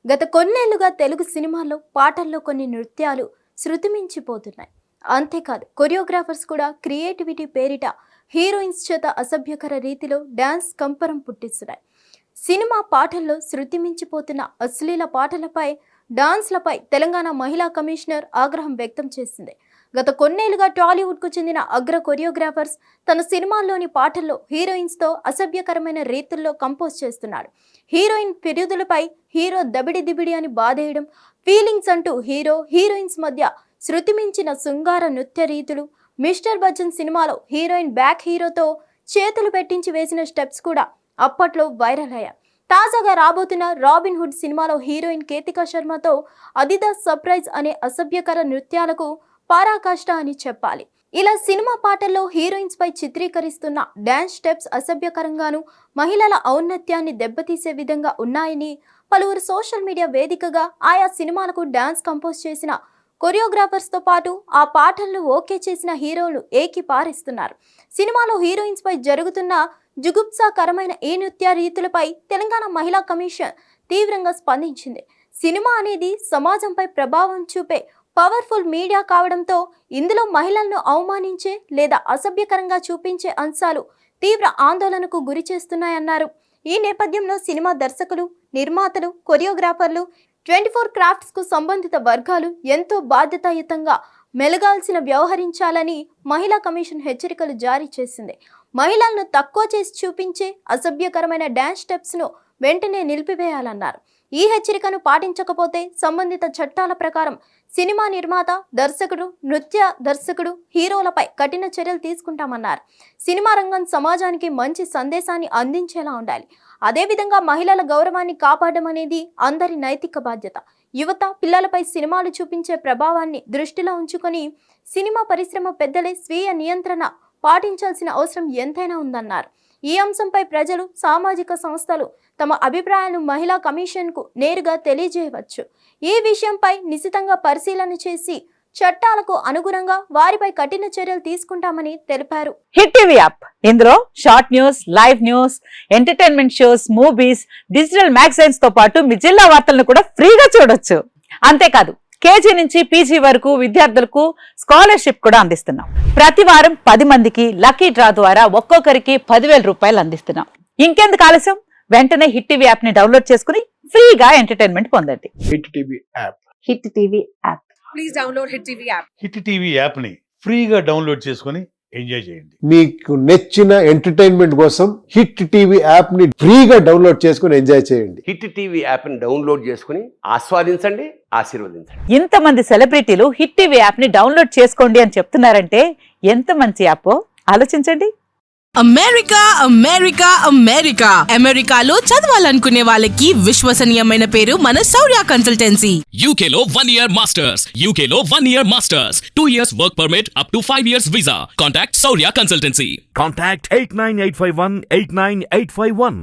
గత కొన్నేళ్లుగా తెలుగు సినిమాల్లో పాటల్లో కొన్ని నృత్యాలు శృతిమించిపోతున్నాయి. అంతేకాదు కొరియోగ్రాఫర్స్ కూడా క్రియేటివిటీ పేరిట హీరోయిన్స్ చేత అసభ్యకర రీతిలో డాన్స్ కంపరం పుట్టిస్తున్నాయి. సినిమా పాటల్లో శృతిమించిపోతున్న అశ్లీల పాటలపై, డాన్స్లపై తెలంగాణ మహిళా కమిషనర్ ఆగ్రహం వ్యక్తం చేసింది. గత కొన్నేళ్లుగా టాలీవుడ్కు చెందిన అగ్ర కొరియోగ్రాఫర్స్ తన సినిమాల్లోని పాటల్లో హీరోయిన్స్తో అసభ్యకరమైన రీతుల్లో కంపోజ్ చేస్తున్నాడు. హీరోయిన్ ఫిర్యాదులపై హీరో దబిడి దిబిడి అని బాధేయడం, ఫీలింగ్స్ అంటూ హీరో హీరోయిన్స్ మధ్య శృతిమించిన శృంగార నృత్య రీతులు, మిస్టర్ బచ్చన్ సినిమాలో హీరోయిన్ బ్యాక్ హీరోతో చేతులు పెట్టించి వేసిన స్టెప్స్ కూడా అప్పట్లో వైరల్ అయ్యాయి. తాజాగా రాబోతున్న రాబిన్ హుడ్ సినిమాలో హీరోయిన్ కేతికా శర్మతో అదిదాస్ సర్ప్రైజ్ అనే అసభ్యకర నృత్యాలకు పరాకాష్ట అని చెప్పాలి. ఇలా సినిమా పాటల్లో హీరోయిన్స్ పై చిత్రీకరిస్తున్న డాన్స్ స్టెప్స్ అసభ్యకరంగాను, మహిళల ఔన్నత్యాన్ని దెబ్బతీసే విధంగా ఉన్నాయని పలువురు సోషల్ మీడియా వేదికగా ఆయా సినిమాలకు డాన్స్ కంపోజ్ చేసిన కొరియోగ్రాఫర్స్ తో పాటు ఆ పాటలను ఓకే చేసిన హీరోలు ఏకిపారేస్తున్నారు. సినిమాలో హీరోయిన్స్ పై జరుగుతున్న జుగుప్సాకరమైన ఈ నృత్య రీతులపై తెలంగాణ మహిళా కమిషన్ తీవ్రంగా స్పందించింది. సినిమా అనేది సమాజంపై ప్రభావం చూపే పవర్ఫుల్ మీడియా కావడంతో ఇందులో మహిళలను అవమానించే లేదా అసభ్యకరంగా చూపించే అంశాలు తీవ్ర ఆందోళనకు గురి చేస్తున్నాయన్నారు. ఈ నేపథ్యంలో సినిమా దర్శకులు, నిర్మాతలు, కొరియోగ్రాఫర్లు, 24 క్రాఫ్ట్స్ కు సంబంధిత వర్గాలు ఎంతో బాధ్యతాయుతంగా మెలగాల్సిన వ్యవహరించాలని మహిళా కమిషన్ హెచ్చరికలు జారీ చేసింది. మహిళలను తక్కువ చేసి చూపించే అసభ్యకరమైన డాన్స్ స్టెప్స్ ను వెంటనే నిలిపివేయాలన్నారు. ఈ హెచ్చరికను పాటించకపోతే సంబంధిత చట్టాల ప్రకారం సినిమా నిర్మాత, దర్శకుడు, నృత్య దర్శకుడు, హీరోలపై కఠిన చర్యలు తీసుకుంటామన్నారు. సినిమా రంగం సమాజానికి మంచి సందేశాన్ని అందించేలా ఉండాలి. అదేవిధంగా మహిళల గౌరవాన్ని కాపాడడం అనేది అందరి నైతిక బాధ్యత. యువత, పిల్లలపై సినిమాలు చూపించే ప్రభావాన్ని దృష్టిలో ఉంచుకొని సినిమా పరిశ్రమ పెద్దలే స్వీయ నియంత్రణ పాటించాల్సిన అవసరం ఎంతైనా ఉందన్నారు. ఈ అంశంపై ప్రజలు, సామాజిక సంస్థలు తమ అభిప్రాయాలను మహిళా కమిషన్కు నేరుగా తెలియజేయవచ్చు. ఈ విషయంపై నిశితంగా పరిశీలన చేసి చట్టాలకు అనుగుణంగా వారిపై కఠిన చర్యలు తీసుకుంటామని తెలిపారు. హిట్ టీవీ యాప్, ఇందులో short news, live news, entertainment shows, movies, digital magazines తో పాటు మీ జిల్లా వార్తలను కూడా ఫ్రీగా చూడొచ్చు. అంతేకాదు కేజీ నుంచి పీజీ వరకు విద్యార్థులకు స్కాలర్షిప్ కూడా అందిస్తున్నాం. ప్రతి వారం 10 మందికి లక్కీ డ్రా ద్వారా ఒక్కొక్కరికి 10,000 రూపాయలు అందిస్తున్నాం. ఇంకెందుకు ఆలస్యం, వెంటనే హిట్ టీవీ యాప్ ని డౌన్లోడ్ చేసుకుని ఫ్రీగా ఎంటర్టైన్మెంట్ పొందండి. Hit TV app. Hit TV app. Please download hit TV app. Hit TV app ని ఫ్రీగా డౌన్లోడ్ చేసుకుని ఎంజాయ్ చేయండి. మీకు నచ్చిన ఎంటర్టైన్మెంట్ కోసం హిట్ టీవీ యాప్ ని ఫ్రీగా డౌన్లోడ్ చేసుకుని ఎంజాయ్ చేయండి. హిట్ టీవీ యాప్ ని డౌన్లోడ్ చేసుకుని ఆస్వాదించండి, ఆశీర్వదించండి. ఇంతమంది సెలబ్రిటీలు హిట్ టీవీ యాప్ ని డౌన్లోడ్ చేసుకోండి అని చెప్తున్నారంటే ఎంత మంచి యాప్ ఆలోచించండి. అమెరికా అమెరికా అమెరికా అమెరికాలో చదవాలనుకునే వాళ్ళకి విశ్వసనీయమైన పేరు మన శౌర్య కన్సల్టెన్సీ. UK లో 1 year masters, UK లో 1 year masters, 2 years work permit up to 5 years visa. Contact Saurya Consultancy. Contact 89851 89851.